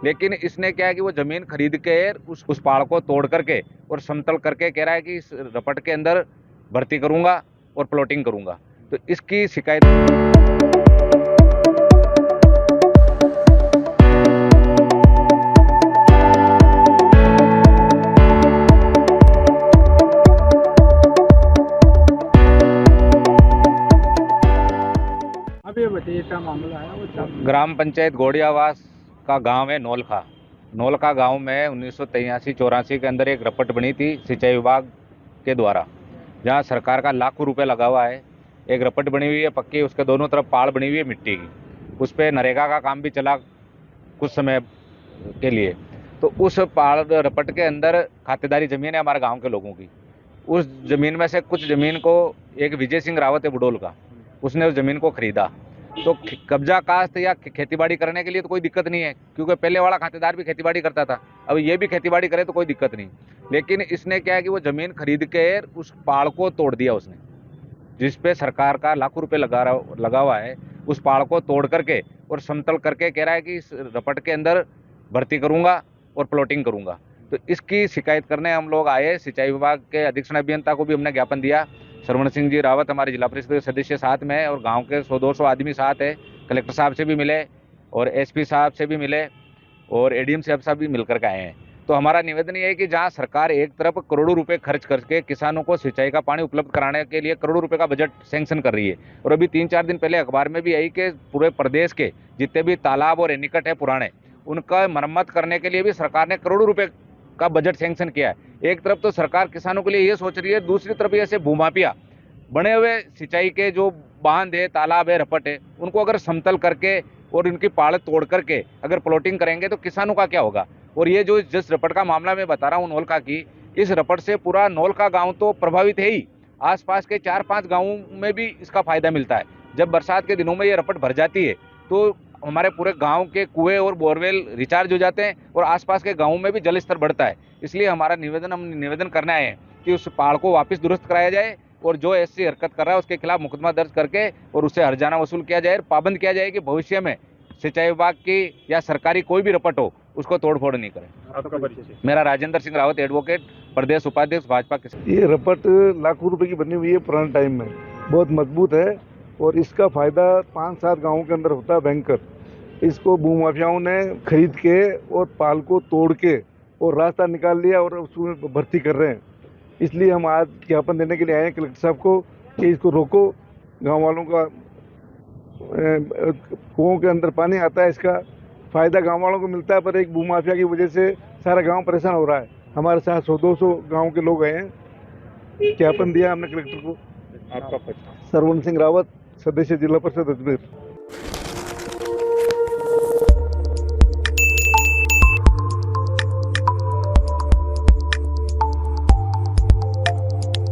लेकिन इसने क्या है कि वो जमीन खरीद के उस पहाड़ को तोड़ करके और समतल करके कह रहा है कि इस रपट के अंदर भर्ती करूंगा और प्लॉटिंग करूंगा। तो इसकी शिकायत अब ये बताइए क्या मामला है वो ग्राम पंचायत घोड़ियावास का गांव है नौलखा। नौलखा गांव में 1983-84 के अंदर एक रपट बनी थी सिंचाई विभाग के द्वारा, जहां सरकार का लाखों रुपए लगा हुआ है। एक रपट बनी हुई है पक्की, उसके दोनों तरफ पहाड़ बनी हुई है मिट्टी की। उस पर नरेगा का काम भी चला कुछ समय के लिए। तो उस पहाड़ रपट के अंदर खातेदारी जमीन है हमारे गांव के लोगों की। उस जमीन में से कुछ जमीन को एक विजय सिंह रावत है बुडोल का, उसने उस जमीन को खरीदा। तो कब्जा काश्त या खेतीबाड़ी करने के लिए तो कोई दिक्कत नहीं है, क्योंकि पहले वाला खातेदार भी खेतीबाड़ी करता था, अब ये भी खेतीबाड़ी करे तो कोई दिक्कत नहीं। लेकिन इसने क्या है कि वो जमीन खरीद के उस पहाड़ को तोड़ दिया उसने, जिस पे सरकार का लाखों रुपए लगा हुआ है। उस पहाड़ को तोड़ करके और समतल करके कह रहा है कि इस रपट के अंदर भर्ती करूंगा और प्लॉटिंग करूंगा। तो इसकी शिकायत करने हम लोग आए। सिंचाई विभाग के अधीक्षण अभियंता को भी हमने ज्ञापन दिया। श्रवण सिंह जी रावत हमारे जिला परिषद के सदस्य साथ में है और गांव के 100-200 आदमी साथ है। कलेक्टर साहब से भी मिले और एसपी साहब से भी मिले और एडीएम साहब भी मिलकर के आए हैं। तो हमारा निवेदन ये है कि जहां सरकार एक तरफ करोड़ों रुपए खर्च करके किसानों को सिंचाई का पानी उपलब्ध कराने के लिए करोड़ों रुपए का बजट सैंक्शन कर रही है, और अभी 3-4 दिन पहले अखबार में भी आई कि पूरे प्रदेश के जितने भी तालाब और एनीकट है पुराने, उनका मरम्मत करने के लिए भी सरकार ने करोड़ों रुपए का बजट सैंक्शन किया है। एक तरफ तो सरकार किसानों के लिए ये सोच रही है, दूसरी तरफ ऐसे भूमाफिया बने हुए सिंचाई के जो बांध है, तालाब है, रपट है, उनको अगर समतल करके और इनकी पहाड़ तोड़ करके अगर प्लॉटिंग करेंगे तो किसानों का क्या होगा। और ये जो जिस रपट का मामला मैं बता रहा हूँ नौलखा की, इस रपट से पूरा नौलखा गांव तो प्रभावित है ही, आसपास के 4-5 गांवों में भी इसका फायदा मिलता है। जब बरसात के दिनों में ये रपट भर जाती है तो हमारे पूरे गांव के कुएं और बोरवेल रिचार्ज हो जाते हैं और आसपास के गांवों में भी जल स्तर बढ़ता है। इसलिए हमारा हम निवेदन करने आए हैं कि उस पहाड़ को वापस दुरुस्त कराया जाए और जो ऐसी हरकत कर रहा है उसके खिलाफ मुकदमा दर्ज करके और उससे हर्जाना वसूल किया जाए। पाबंद किया जाए कि भविष्य में सिंचाई विभाग की या सरकारी कोई भी रपट हो उसको तोड़फोड़ नहीं करें। आपका परिचय? मेरा राजेंद्र सिंह रावत, एडवोकेट, प्रदेश उपाध्यक्ष भाजपा के। ये रपट लाखों रुपए की बनी हुई है, पुराने टाइम में बहुत मजबूत है और इसका फायदा 5-7 गांवों के अंदर होता है भयंकर। इसको भूमाफियाओं ने खरीद के और पाल को तोड़ के और रास्ता निकाल लिया और उसमें भर्ती कर रहे हैं। इसलिए हम आज ज्ञापन देने के लिए आए हैं कलेक्टर साहब को कि इसको रोको। गांव वालों का कुओं के अंदर पानी आता है, इसका फायदा गांव वालों को मिलता है, पर एक भूमाफिया की वजह से सारा गांव परेशान हो रहा है। हमारे साथ 100-200 गांव के लोग आए हैं। ज्ञापन दिया हमने कलेक्टर को। आपका परिचय? श्रवण सिंह रावत, सदस्य जिला परिषद अजमेर।